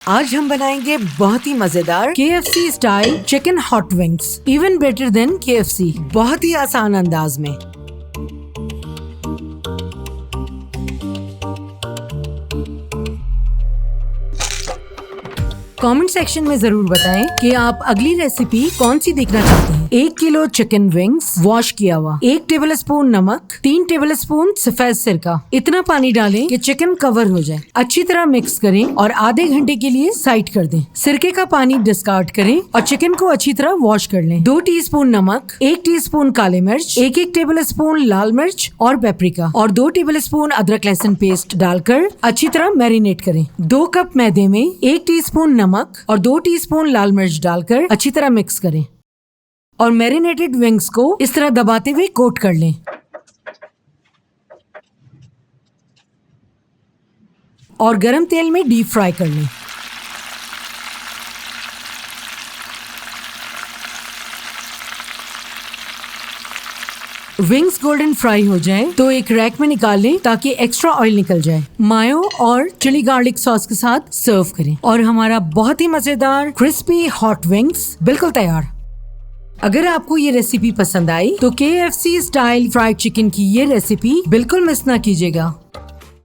आज हम बनाएंगे बहुत ही मजेदार KFC style chicken hot wings, even better than KFC, बहुत ही आसान अंदाज में। कमेंट सेक्शन में जरूर बताएं कि आप अगली रेसिपी कौन सी देखना चाहते हैं। 1 किलो चिकन विंग्स वॉश किया हुआ, 1 टेबलस्पून नमक, 3 टेबलस्पून सफेद सिरका। इतना पानी डालें कि चिकन कवर हो जाए। अच्छी तरह मिक्स करें और आधे घंटे के लिए साइड कर दें। सिरके का पानी डिस्कार्ड करें और चिकन को अच्छी तरह वॉश कर लें। 2 टीस्पून नमक, 1 टीस्पून काले मिर्च, 1 टेबलस्पून लाल मिर्च और पेपरिका और 2 टेबलस्पून अदरक लहसुन पेस्ट डालकर अच्छी तरह मैरिनेट करें। 2 कप मैदे में 1 टीस्पून नमक और 2 टीस्पून लाल मिर्च डालकर अच्छी तरह मिक्स करें और मैरिनेटेड विंग्स को इस तरह दबाते हुए कोट कर लें और गरम तेल में डीप फ्राई कर लें। विंग्स गोल्डन फ्राई हो जाए तो एक रैक में निकाल लें ताकि एक्स्ट्रा ऑयल निकल जाए। मायो और चिली गार्लिक सॉस के साथ सर्व करें और हमारा बहुत ही मजेदार क्रिस्पी हॉट विंग्स बिल्कुल तैयार। अगर आपको ये रेसिपी पसंद आई तो KFC स्टाइल फ्राइड चिकन की ये रेसिपी बिल्कुल मिस ना कीजिएगा।